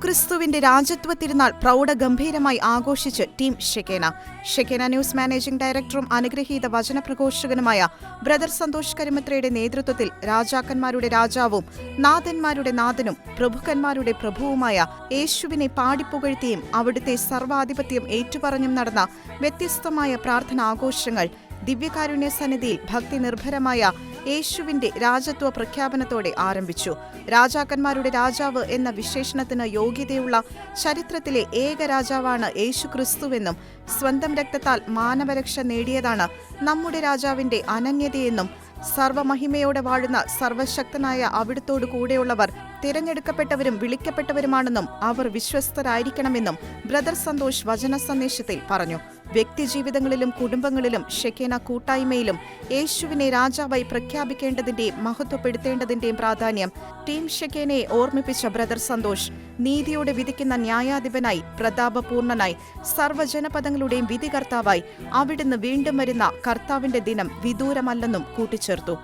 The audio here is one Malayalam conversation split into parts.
യേശുക്രിസ്തുവിന്റെ രാജത്വ തിരുനാൾ പ്രൗഢഗംഭീരമായി ആഘോഷിച്ച് ടീം ഷെക്കേന. ഷെക്കേന ന്യൂസ് മാനേജിംഗ് ഡയറക്ടറും അനുഗ്രഹീത വചനപ്രഘോഷകനുമായ ബ്രദർ സന്തോഷ് കരിമത്രയുടെ നേതൃത്വത്തിൽ രാജാക്കന്മാരുടെ രാജാവും നാഥന്മാരുടെ നാഥനും പ്രഭുക്കന്മാരുടെ പ്രഭുവുമായ യേശുവിനെ പാടിപ്പുകഴ്ത്തിയും അവിടുത്തെ സർവാധിപത്യം ഏറ്റുപറഞ്ഞും നടന്ന വ്യത്യസ്തമായ പ്രാർത്ഥനാഘോഷങ്ങൾ ദിവ്യകാരുണ്യ സന്നിധിയിൽ ഭക്തി നിർഭരമായ യേശുവിന്റെ രാജത്വ പ്രഖ്യാപനത്തോടെ ആരംഭിച്ചു. രാജാക്കന്മാരുടെ രാജാവ് എന്ന വിശേഷണത്തിന് യോഗ്യതയുള്ള ചരിത്രത്തിലെ ഏക രാജാവാണ് യേശുക്രിസ്തുവെന്നും സ്വന്തം രക്തത്താൽ മാനവരക്ഷ നേടിയതാണ് നമ്മുടെ രാജാവിന്റെ അനന്യതയെന്നും സർവമഹിമയോടെ വാഴുന്ന സർവശക്തനായ അവിടുത്തോടു കൂടെയുള്ളവർ തിരഞ്ഞെടുക്കപ്പെട്ടവരും വിളിക്കപ്പെട്ടവരുമാണെന്നും അവർ വിശ്വസ്തരായിരിക്കണമെന്നും ബ്രദർ സന്തോഷ് വചന സന്ദേശത്തിൽ പറഞ്ഞു. വ്യക്തിജീവിതങ്ങളിലും കുടുംബങ്ങളിലും ഷെക്കേന കൂട്ടായ്മയിലും യേശുവിനെ രാജാവായി പ്രഖ്യാപിക്കേണ്ടതിന്റെയും മഹത്വപ്പെടുത്തേണ്ടതിന്റെയും പ്രാധാന്യം ടീം ഷെക്കേനയെ ഓർമ്മിപ്പിച്ച ബ്രദർ സന്തോഷ് നീതിയോടെ വിധിക്കുന്ന ന്യായാധിപനായി, പ്രതാപപൂർണനായി, സർവ്വജനപദങ്ങളുടെയും വിധികർത്താവായി അവിടുന്ന് വീണ്ടും വരുന്ന കർത്താവിന്റെ ദിനം വിദൂരമല്ലെന്നും കൂട്ടിച്ചേർത്തു.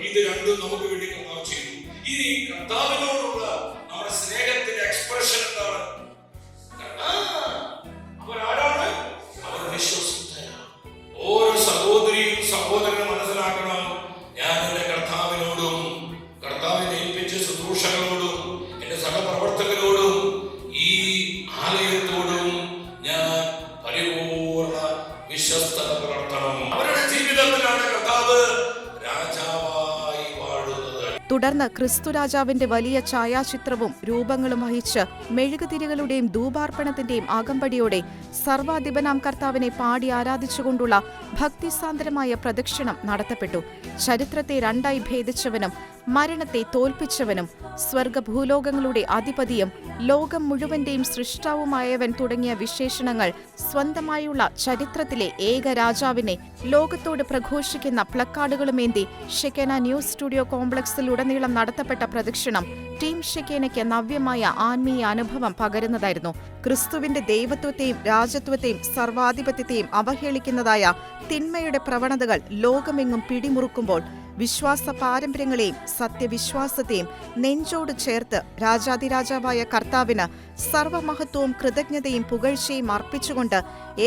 ഇത് രണ്ടും നമുക്ക് വേണ്ടി കർത്താവ് ചെയ്തു. ഇനി കർത്താവിനോടുള്ള നമ്മുടെ സ്നേഹത്തിന്റെ എക്സ്പ്രഷൻ എന്താണ്? അവരാരാണ്? അവർ വിശ്വസ്തരാണ്. ഓരോ സഹോദരിയും സഹോദരനും മനസ്സിലാക്കണം, ഞാൻ എന്റെ കർത്താവിനോടും കർത്താവിനെ ഏൽപ്പിച്ച ശുശ്രൂഷകളോടും എന്റെ സഹപ്രവർത്തകരോടും ഈ ആലയത്തോടും ഞാൻ പരിപൂർണ വിശ്വസ്തത പുലർത്തണം. അവരുടെ ജീവിതത്തിലാണ് കർത്താവ് തുടർന്ന് ക്രിസ്തുരാജാവിന്റെ വലിയ ഛായാചിത്രവും രൂപങ്ങളും വഹിച്ച് മെഴുകുതിരികളുടെയും ധൂപാർപ്പണത്തിന്റെയും അകമ്പടിയോടെ സർവാധിപനാം കർത്താവിനെ പാടി ആരാധിച്ചുകൊണ്ടുള്ള ഭക്തിസാന്ദ്രമായ പ്രദക്ഷിണം നടത്തപ്പെട്ടു. ചരിത്രത്തെ രണ്ടായി ഭേദിച്ചവനും മരണത്തെ തോൽപ്പിച്ചവനും സ്വർഗഭൂലോകങ്ങളുടെ അധിപതിയും ലോകം മുഴുവന്റെയും സൃഷ്ടാവുമായവൻ തുടങ്ങിയ വിശേഷണങ്ങൾ സ്വന്തമായുള്ള ചരിത്രത്തിലെ ഏക രാജാവിനെ ലോകത്തോട് പ്രഘോഷിക്കുന്ന പ്ലക്കാർഡുകളുമേന്തി ഷെക്കേന ന്യൂസ് സ്റ്റുഡിയോ കോംപ്ലക്സിലുടനീളം നടത്തപ്പെട്ട പ്രദക്ഷിണം ടീം ഷെക്കേനയ്ക്ക് നവ്യമായ ആത്മീയ അനുഭവം പകരുന്നതായിരുന്നു. ക്രിസ്തുവിന്റെ ദൈവത്വത്തെയും രാജത്വത്തെയും സർവാധിപത്യത്തെയും അവഹേളിക്കുന്നതായ തിന്മയുടെ പ്രവണതകൾ ലോകമെങ്ങും പിടിമുറുക്കുമ്പോൾ വിശ്വാസ പാരമ്പര്യങ്ങളെയും സത്യവിശ്വാസത്തെയും നെഞ്ചോട് ചേർത്ത് രാജാതിരാജാവായ കർത്താവിന് സർവമഹത്വവും കൃതജ്ഞതയും പുകഴ്ചയും അർപ്പിച്ചുകൊണ്ട്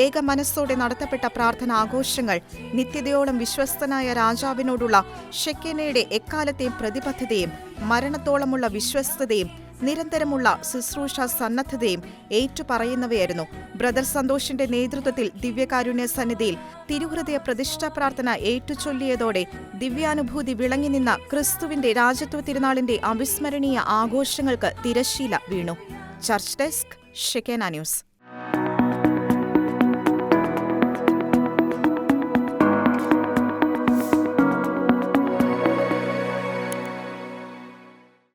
ഏക മനസ്സോടെ നടത്തപ്പെട്ട പ്രാർത്ഥനാഘോഷങ്ങൾ നിത്യതയോളം വിശ്വസ്തനായ രാജാവിനോടുള്ള ഷെക്കേനയുടെ എക്കാലത്തെയും പ്രതിബദ്ധതയും മരണത്തോളമുള്ള വിശ്വസ്തതയും നിരന്തരമുള്ള ശുശ്രൂഷ സന്നദ്ധതയും ഏറ്റുപറയുന്നവയായിരുന്നു. ബ്രദർ സന്തോഷിന്റെ നേതൃത്വത്തിൽ ദിവ്യകാരുണ്യ സന്നിധിയിൽ തിരുഹൃദയ പ്രതിഷ്ഠാ പ്രാർത്ഥന ഏറ്റുചൊല്ലിയതോടെ ദിവ്യാനുഭൂതി വിളങ്ങി നിന്ന ക്രിസ്തുവിന്റെ രാജത്വ തിരുനാളിന്റെ അവിസ്മരണീയ ആഘോഷങ്ങൾക്ക് തിരശ്ശീല വീണു. Church desk, Shekinah news.